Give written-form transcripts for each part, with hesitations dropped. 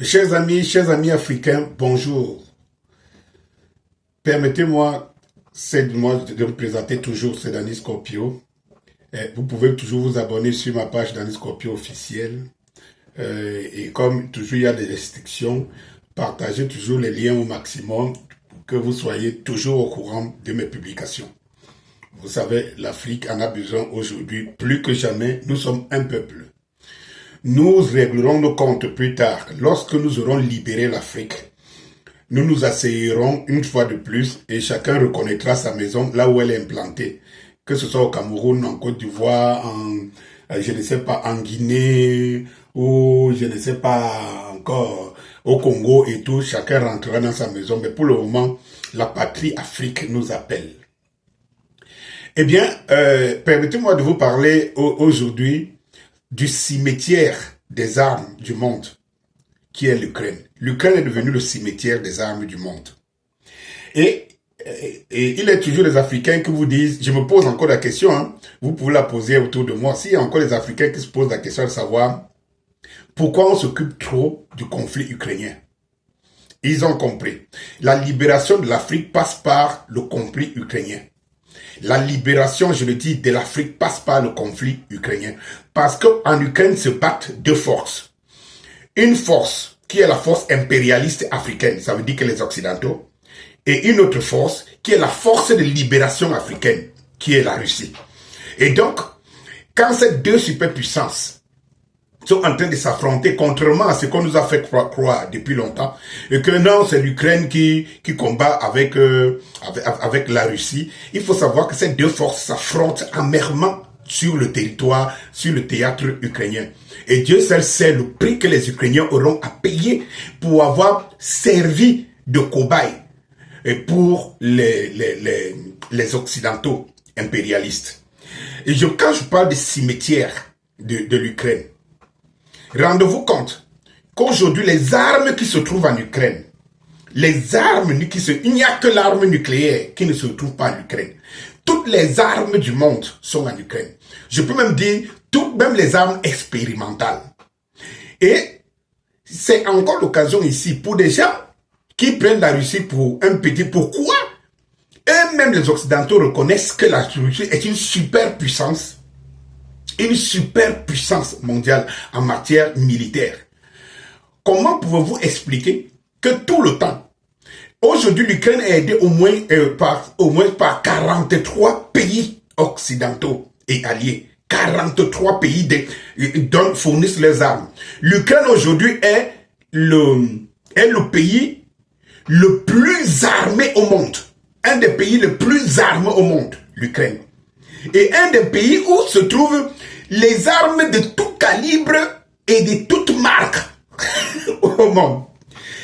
Chers amis africains, bonjour. Permettez-moi de me présenter toujours, c'est Danny Scorpio. Vous pouvez toujours vous abonner sur ma page Danny Scorpio officielle. Et comme toujours il y a des restrictions, partagez toujours les liens au maximum pour que vous soyez toujours au courant de mes publications. Vous savez, l'Afrique en a besoin aujourd'hui plus que jamais. Nous sommes un peuple. Nous réglerons nos comptes plus tard. Lorsque nous aurons libéré l'Afrique, nous nous asseyerons une fois de plus et chacun reconnaîtra sa maison là où elle est implantée. Que ce soit au Cameroun, en Côte d'Ivoire, je ne sais pas, en Guinée, ou je ne sais pas encore, au Congo et tout, chacun rentrera dans sa maison. Mais pour le moment, la patrie Afrique nous appelle. Eh bien, permettez-moi de vous parler aujourd'hui du cimetière des armes du monde, qui est l'Ukraine. L'Ukraine est devenue le cimetière des armes du monde. Et il est toujours les Africains qui vous disent, je me pose encore la question, vous pouvez la poser autour de moi, s'il y a encore les Africains qui se posent la question de savoir pourquoi on s'occupe trop du conflit ukrainien. Ils ont compris. La libération de l'Afrique passe par le conflit ukrainien. La libération, je le dis, de l'Afrique passe par le conflit ukrainien. Parce qu'en Ukraine se battent deux forces. Une force qui est la force impérialiste africaine, ça veut dire que les Occidentaux, et une autre force qui est la force de libération africaine, qui est la Russie. Et donc, quand ces deux superpuissances sont en train de s'affronter, contrairement à ce qu'on nous a fait croire depuis longtemps, et que non, c'est l'Ukraine qui combat avec la Russie, il faut savoir que ces deux forces s'affrontent amèrement sur le territoire, sur le théâtre ukrainien. Et Dieu seul sait le prix que les Ukrainiens auront à payer pour avoir servi de cobaye et pour les Occidentaux impérialistes. Et quand je parle de cimetière de l'Ukraine, rendez-vous compte qu'aujourd'hui, les armes qui se trouvent en Ukraine, il n'y a que l'arme nucléaire qui ne se trouve pas en Ukraine. Toutes les armes du monde sont en Ukraine. Je peux même dire, même les armes expérimentales. Et c'est encore l'occasion ici pour des gens qui prennent la Russie pour un petit pourquoi. Eux-mêmes les Occidentaux reconnaissent que la Russie est une superpuissance mondiale en matière militaire. Comment pouvez-vous expliquer que tout le temps, aujourd'hui l'Ukraine est aidée au moins par 43 pays occidentaux et alliés. 43 pays fournissent les armes. L'Ukraine aujourd'hui est le pays le plus armé au monde. Un des pays les plus armés au monde, l'Ukraine. Et un des pays où se trouvent les armes de tout calibre et de toute marque au monde.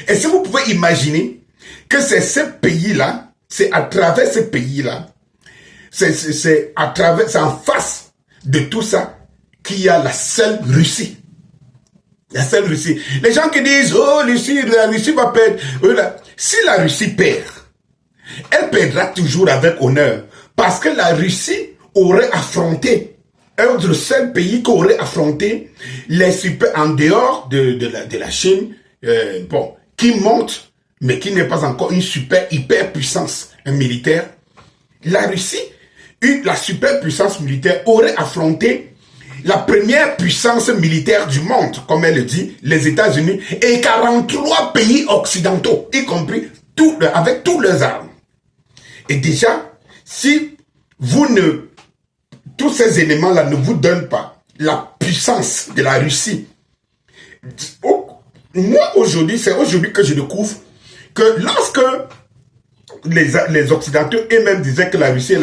Et si vous pouvez imaginer que c'est ce pays-là, c'est à travers ce pays-là, c'est en face de tout ça qu'il y a la seule Russie. La seule Russie. Les gens qui disent, oh, la Russie va perdre. Si la Russie perd, elle perdra toujours avec honneur. Parce que la Russie aurait affronté, le seul pays qui aurait affronté les en dehors de la Chine, qui monte, mais qui n'est pas encore une hyper puissance militaire. La Russie, la super puissance militaire, aurait affronté la première puissance militaire du monde, comme elle le dit, les États-Unis, et 43 pays occidentaux, y compris avec tous leurs armes. Et déjà, si tous ces éléments-là ne vous donnent pas la puissance de la Russie, moi aujourd'hui, c'est aujourd'hui que je découvre que lorsque les Occidentaux eux-mêmes disaient que la Russie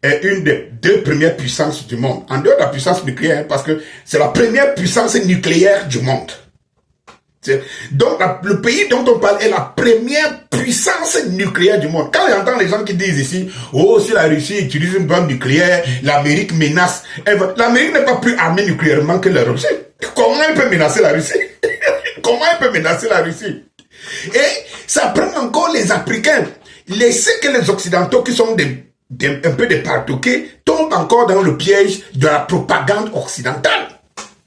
est une des deux premières puissances du monde, en dehors de la puissance nucléaire, parce que c'est la première puissance nucléaire du monde. Donc, le pays dont on parle est la première puissance nucléaire du monde. Quand j'entends les gens qui disent ici, oh, si la Russie utilise une bombe nucléaire, l'Amérique menace. L'Amérique n'est pas plus armée nucléairement que la Russie. Comment elle peut menacer la Russie? Comment elle peut menacer la Russie? Et ça prend encore les Africains. Laissez que les Occidentaux qui sont un peu des partoqués tombent encore dans le piège de la propagande occidentale.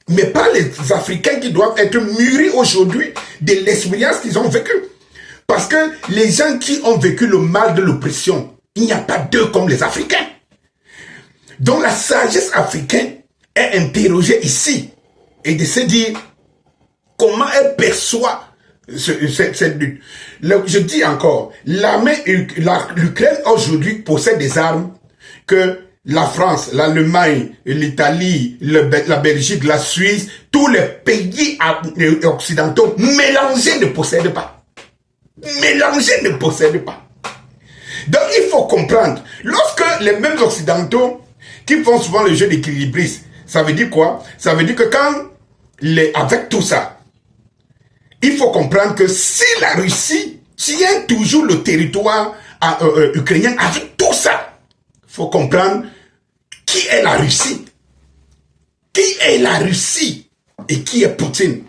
Mais pas les Africains qui doivent être mûris aujourd'hui de l'expérience qu'ils ont vécue. Parce que les gens qui ont vécu le mal de l'oppression, il n'y a pas d'eux comme les Africains. Donc la sagesse africaine est interrogée ici et de se dire comment elle perçoit cette lutte. Je dis encore, l'Ukraine aujourd'hui possède des armes que la France, l'Allemagne, l'Italie, la Belgique, la Suisse, tous les pays occidentaux mélangés ne possèdent pas. Mélangés ne possèdent pas. Donc il faut comprendre, lorsque les mêmes occidentaux qui font souvent le jeu d'équilibriste, ça veut dire quoi? Ça veut dire que avec tout ça, il faut comprendre que si la Russie tient toujours le territoire ukrainien avec tout ça, il faut comprendre qui est la Russie. Qui est la Russie et qui est Poutine?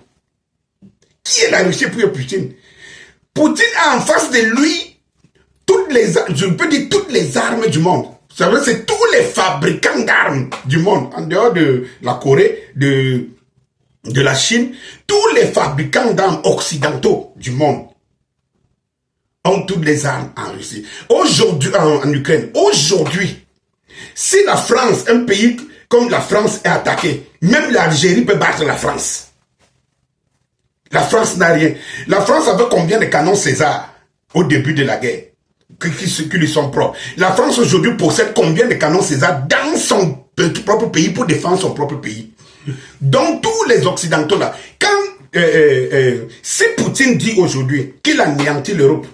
Qui est la Russie et qui est Poutine? Poutine a en face de lui toutes les armes du monde. Ça veut dire c'est tous les fabricants d'armes du monde, en dehors de la Corée, de la Chine, tous les fabricants d'armes occidentaux du monde ont toutes les armes en Russie. Aujourd'hui, en Ukraine, aujourd'hui, si la France, un pays comme la France est attaqué, même l'Algérie peut battre la France. La France n'a rien. La France avait combien de canons César au début de la guerre qui lui sont propres. La France aujourd'hui possède combien de canons César dans son propre pays pour défendre son propre pays. Donc tous les Occidentaux là, si Poutine dit aujourd'hui qu'il anéantit l'Europe,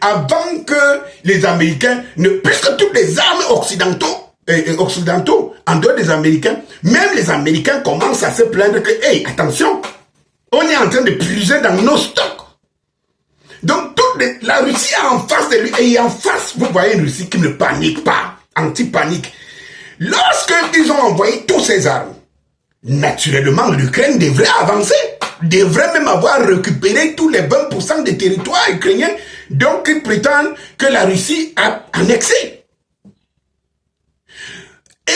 avant que les Américains puisque toutes les armes occidentaux, en dehors des Américains, même les Américains commencent à se plaindre que, hey, attention, on est en train de puiser dans nos stocks. Donc, la Russie est en face de lui. Et en face, vous voyez une Russie qui ne panique pas, anti-panique. Lorsqu'ils ont envoyé toutes ces armes, naturellement, l'Ukraine devrait avancer. Devrait même avoir récupéré tous les 20% des territoires ukrainiens. Donc, ils prétendent que la Russie a annexé. Et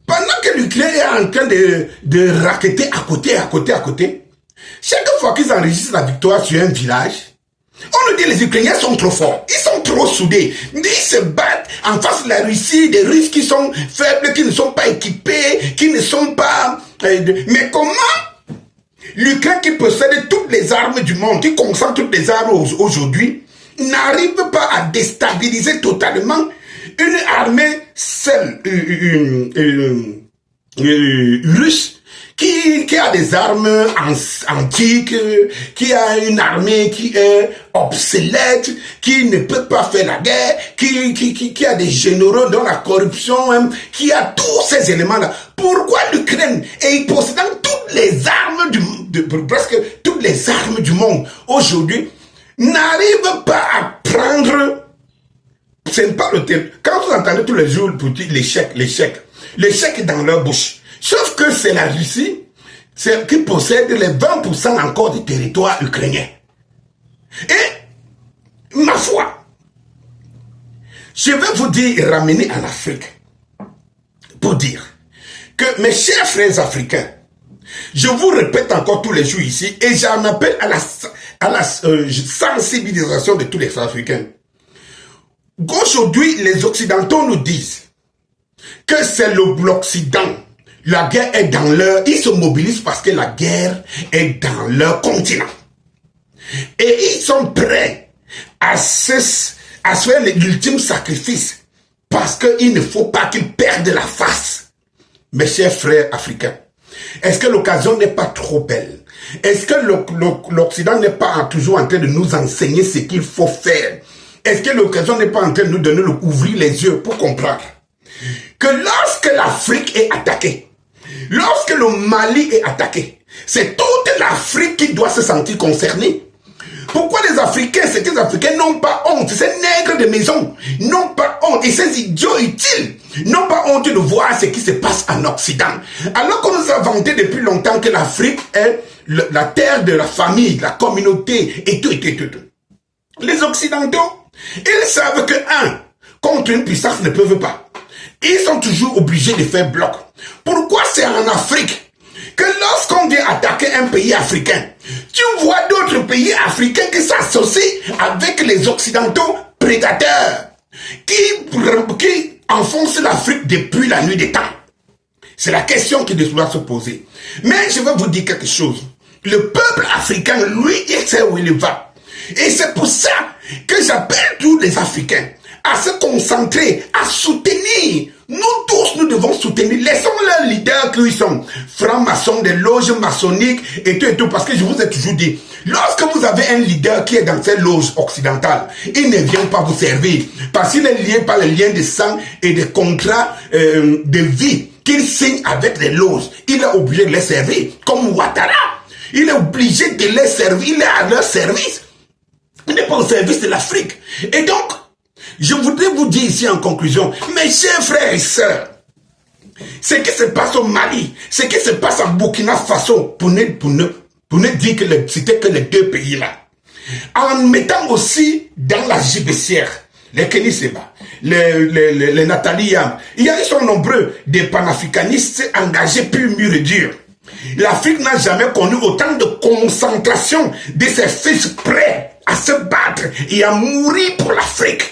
pendant que l'Ukraine est en train de racketter à côté, chaque fois qu'ils enregistrent la victoire sur un village, on nous dit les Ukrainiens sont trop forts, ils sont trop soudés, ils se battent en face de la Russie, des Russes qui sont faibles, qui ne sont pas équipés, qui ne sont pas... Mais comment l'Ukraine qui possède toutes les armes du monde, qui concentre toutes les armes aujourd'hui, n'arrive pas à déstabiliser totalement une armée seule, russe, qui a des armes antiques, qui a une armée qui est obsolète, qui ne peut pas faire la guerre, qui a des généraux dans la corruption, qui a tous ces éléments-là. Pourquoi l'Ukraine, et possédant toutes les armes presque toutes les armes du monde aujourd'hui, n'arrive pas à prendre... C'est pas le thème. Quand vous entendez tous les jours l'échec dans leur bouche. Sauf que c'est la Russie qui possède les 20% encore du territoire ukrainien. Et, ma foi, je vais vous dire, ramener en Afrique, pour dire que mes chers frères africains, je vous répète encore tous les jours ici, et j'en appelle à la sensibilisation de tous les frères africains. Aujourd'hui, les Occidentaux nous disent que c'est l'Occident. La guerre est dans ils se mobilisent parce que la guerre est dans leur continent. Et ils sont prêts à faire l'ultime sacrifice parce qu'il ne faut pas qu'ils perdent la face. Mes chers frères africains, est-ce que l'occasion n'est pas trop belle? Est-ce que l'Occident n'est pas toujours en train de nous enseigner ce qu'il faut faire? Est-ce que l'occasion n'est pas en train de nous donner ouvrir les yeux pour comprendre que lorsque l'Afrique est attaquée, lorsque le Mali est attaqué, c'est toute l'Afrique qui doit se sentir concernée. Pourquoi les Africains, ces Africains n'ont pas honte, ces nègres de maison n'ont pas honte, et ces idiots utiles n'ont pas honte de voir ce qui se passe en Occident. Alors qu'on nous a vanté depuis longtemps que l'Afrique est la terre de la famille, de la communauté, et tout. Les Occidentaux, ils savent que, contre une puissance ne peuvent pas. Ils sont toujours obligés de faire bloc. Pourquoi c'est en Afrique que lorsqu'on vient attaquer un pays africain, tu vois d'autres pays africains qui s'associent avec les Occidentaux prédateurs, qui enfoncent l'Afrique depuis la nuit des temps. C'est la question qui doit se poser. Mais je vais vous dire quelque chose. Le peuple africain, lui, il sait où il va. Et c'est pour ça que j'appelle tous les Africains à se concentrer, à soutenir. Nous tous, nous devons soutenir. Laissons leurs leaders qui sont francs-maçons, des loges maçonniques et tout, parce que je vous ai toujours dit, lorsque vous avez un leader qui est dans ces loges occidentales, il ne vient pas vous servir, parce qu'il est lié par les liens de sang et des contrats de vie qu'il signe avec les loges. Il est obligé de les servir, comme Ouattara. Il est obligé de les servir, il est à leur service. Il n'est pas au service de l'Afrique. Et donc, je voudrais vous dire ici en conclusion, mes chers frères et sœurs, ce qui se passe au Mali, ce qui se passe en Burkina Faso, pour ne dire que c'était que les deux pays là, en mettant aussi dans la gibecière les Kenny Seba, les Nathalie Yam, ils sont nombreux des panafricanistes engagés pur, mûrs et durs. L'Afrique n'a jamais connu autant de concentration de ses fils prêts à se battre et à mourir pour l'Afrique.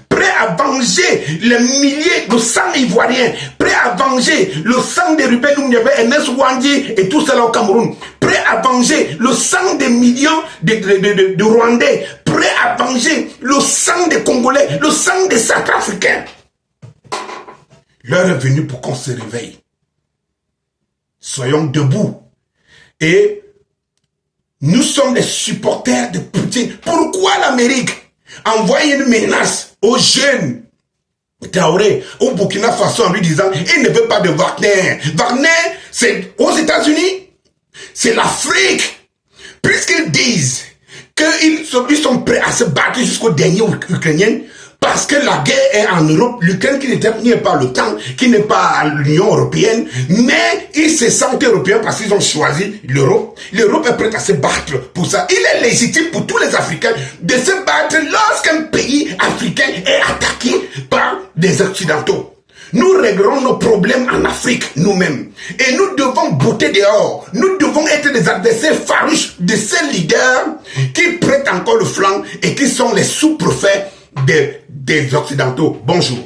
Prêts à venger les milliers de sang ivoiriens, prêts à venger le sang de Ruben Oumniebe, Ernest Ouandji et tout cela au Cameroun, prêts à venger le sang des millions de Rwandais, prêts à venger le sang des Congolais, le sang des Centrafricains. L'heure est venue pour qu'on se réveille. Soyons debout. Et nous sommes des supporters de Poutine. Pourquoi l'Amérique envoie une menace aux jeunes Traoré au Burkina Faso en lui disant il ne veut pas de Wagner. Wagner, c'est aux États-Unis, c'est l'Afrique. Puisqu'ils disent qu'ils sont prêts à se battre jusqu'au dernier Ukrainien, parce que la guerre est en Europe, l'Ukraine qui n'est pas l'OTAN, qui n'est pas l'Union européenne, mais ils se sentent européens parce qu'ils ont choisi l'Europe. L'Europe est prête à se battre pour ça. Il est légitime pour tous les Africains de se battre lorsqu'un pays africain est attaqué par des Occidentaux. Nous réglerons nos problèmes en Afrique nous-mêmes. Et nous devons botter dehors. Nous devons être des adversaires farouches de ces leaders qui prêtent encore le flanc et qui sont les sous-prophètes des Occidentaux. Bonjour.